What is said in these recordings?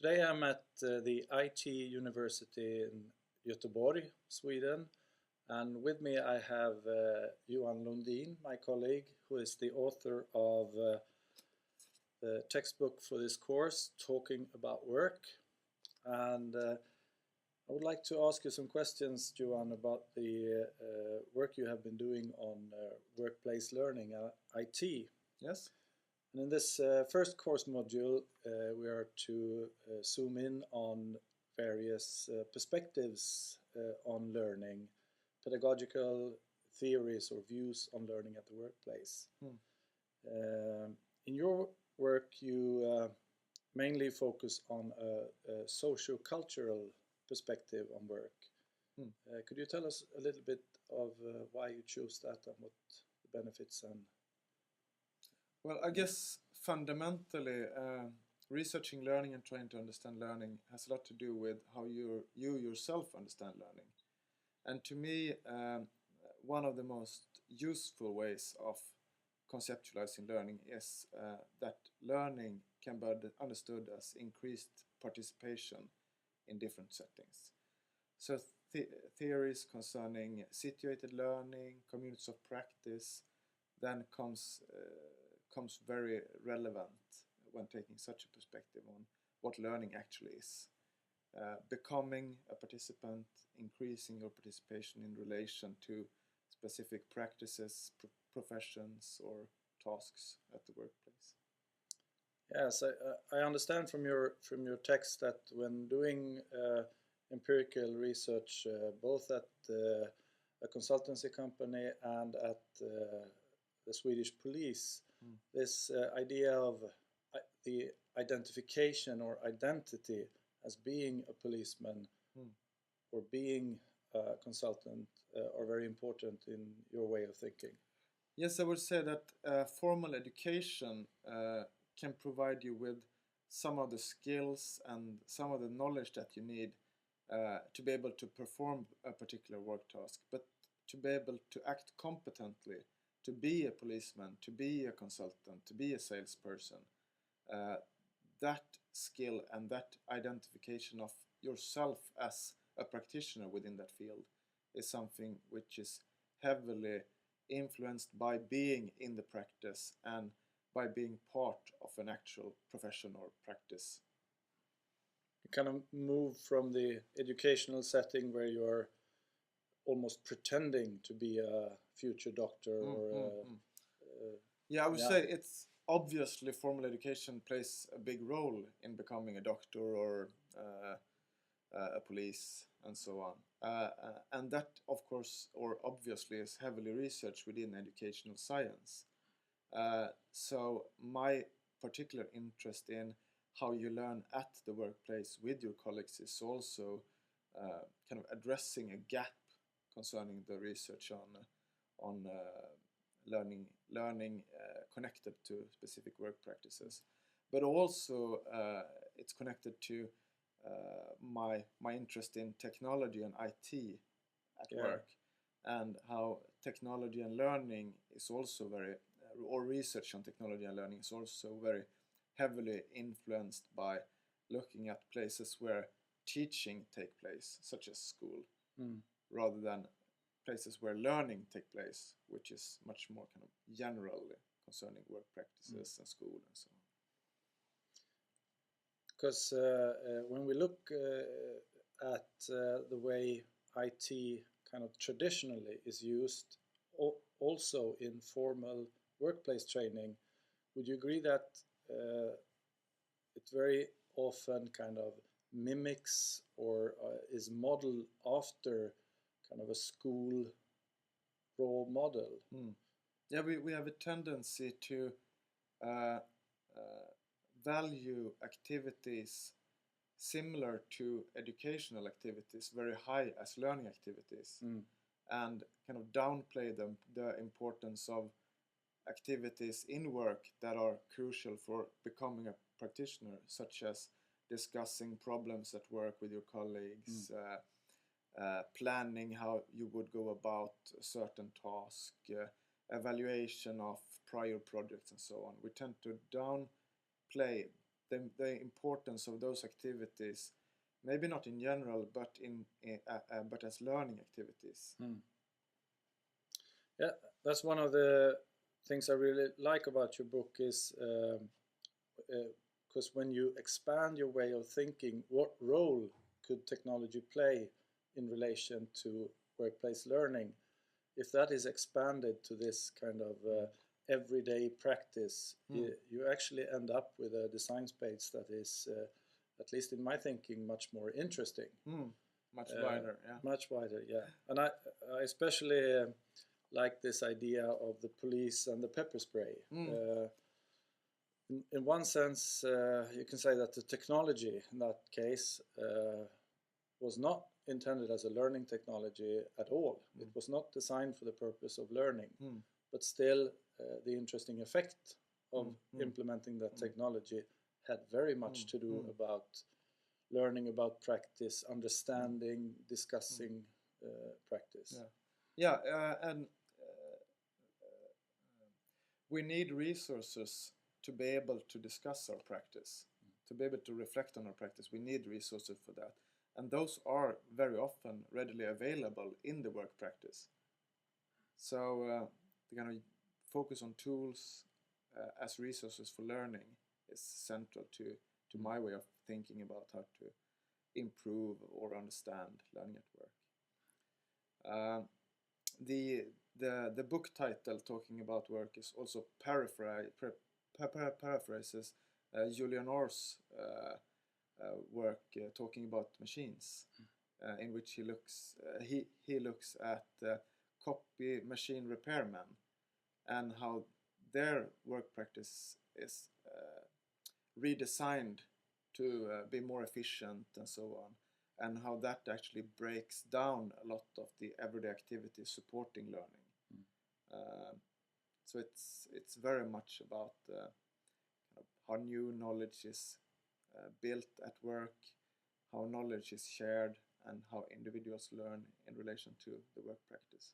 Today I'm at the IT University in Göteborg, Sweden, and with me I have Johan Lundin, my colleague, who is the author of the textbook for this course, Talking About Work. And I would like to ask you some questions, Johan, about the work you have been doing on workplace learning, IT. Yes. And in this first course module, we are to zoom in on various perspectives on learning, pedagogical theories or views on learning at the workplace. In your work, you mainly focus on a socio-cultural perspective on work. Could you tell us a little bit of why you chose that and what the benefits and... Well, I guess fundamentally, researching learning and trying to understand learning has a lot to do with how you yourself understand learning. And to me, one of the most useful ways of conceptualizing learning is that learning can be understood as increased participation in different settings. So theories concerning situated learning, communities of practice, then comes very relevant when taking such a perspective on what learning actually is. Becoming a participant, increasing your participation in relation to specific practices, professions or tasks at the workplace. Yes, I understand from your text that when doing empirical research, both at a consultancy company and at the Swedish police, this idea of the identification or identity as being a policeman or being a consultant are very important in your way of thinking. Yes, I would say that formal education can provide you with some of the skills and some of the knowledge that you need to be able to perform a particular work task, but to be able to act competently, to be a policeman, to be a consultant, to be a salesperson, that skill and that identification of yourself as a practitioner within that field is something which is heavily influenced by being in the practice and by being part of an actual profession or practice. You kind of move from the educational setting where you're almost pretending to be a future doctor or yeah, I would say it's obviously formal education plays a big role in becoming a doctor or a police and so on. And that, of course, or obviously is heavily researched within educational science. So my particular interest in how you learn at the workplace with your colleagues is also kind of addressing a gap concerning the research on learning connected to specific work practices, but also it's connected to my interest in technology and IT at work, and how technology and learning is also very, or research on technology and learning is also very heavily influenced by looking at places where teaching take place, such as school, rather than places where learning take place, which is much more kind of generally concerning work practices and school and so on. Because when we look at the way IT kind of traditionally is used also in formal workplace training, would you agree that it very often kind of mimics or is modeled after kind of a school role model? Yeah, we have a tendency to value activities similar to educational activities very high as learning activities, and kind of downplay the importance of activities in work that are crucial for becoming a practitioner, such as discussing problems at work with your colleagues, planning how you would go about a certain task, evaluation of prior projects and so on. We tend to downplay the importance of those activities, maybe not in general, but but as learning activities. Yeah, that's one of the things I really like about your book is because when you expand your way of thinking, what role could technology play in relation to workplace learning? If that is expanded to this kind of everyday practice, you actually end up with a design space that is, at least in my thinking, much more interesting. Much wider, yeah. Much wider, yeah. And I especially like this idea of the police and the pepper spray. In one sense, you can say that the technology in that case was not intended as a learning technology at all. It was not designed for the purpose of learning, but still the interesting effect of implementing that technology had very much to do about learning about practice, understanding, discussing practice. And we need resources to be able to discuss our practice, to be able to reflect on our practice. We need resources for that. And those are very often readily available in the work practice. So the kind of focus on tools as resources for learning is central to my way of thinking about how to improve or understand learning at work. The book title talking about work is also paraphrases Julian Orr's work talking about machines, in which he looks at copy machine repairmen and how their work practice is redesigned to be more efficient and so on, and how that actually breaks down a lot of the everyday activities supporting learning. So it's very much about how new knowledge is built at work, how knowledge is shared, and how individuals learn in relation to the work practice.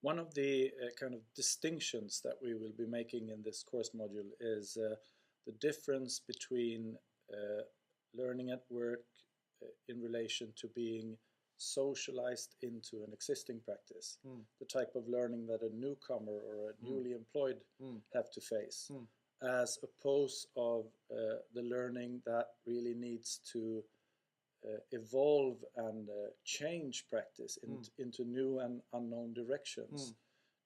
One of the kind of distinctions that we will be making in this course module is the difference between learning at work in relation to being socialized into an existing practice, the type of learning that a newcomer or a newly employed have to face, as opposed of the learning that really needs to evolve and change practice into new and unknown directions.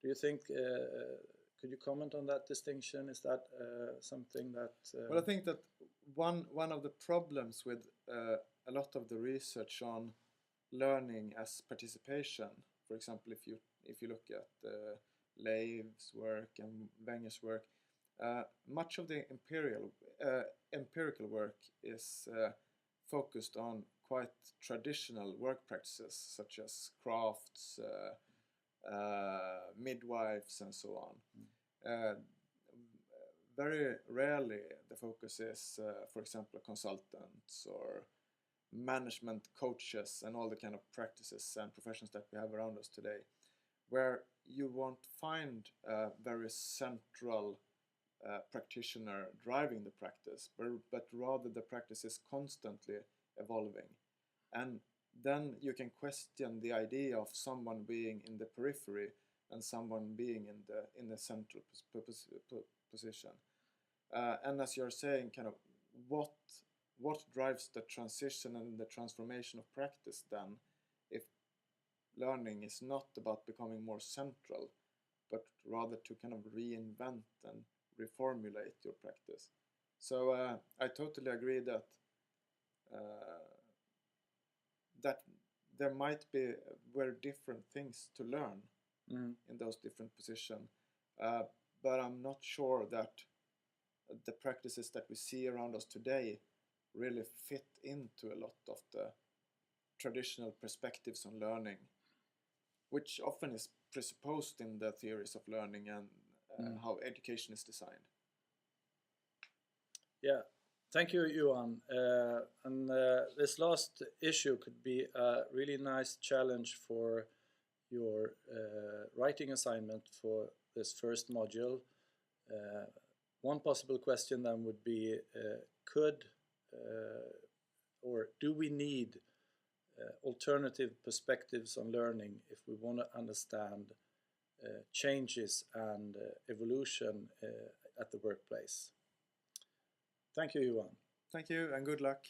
Do you think, could you comment on that distinction? Is that something that... Well, I think that one of the problems with a lot of the research on learning as participation, for example, if you look at Leiv's work and Wenger's work, much of the empirical work is focused on quite traditional work practices such as crafts, midwives and so on. Very rarely the focus is, for example, consultants or management coaches and all the kind of practices and professions that we have around us today, where you won't find a very central practitioner driving the practice, but rather the practice is constantly evolving. And then you can question the idea of someone being in the periphery and someone being in the central position. And as you're saying, kind of what drives the transition and the transformation of practice then, if learning is not about becoming more central, but rather to kind of reinvent and reformulate your practice. So I totally agree that that there might be very different things to learn in those different positions, but I'm not sure that the practices that we see around us today really fit into a lot of the traditional perspectives on learning, which often is presupposed in the theories of learning and how education is designed. Yeah, thank you, Johan. And this last issue could be a really nice challenge for your writing assignment for this first module. One possible question then would be, could or do we need alternative perspectives on learning if we want to understand changes and evolution at the workplace? Thank you, Johan. Thank you and good luck.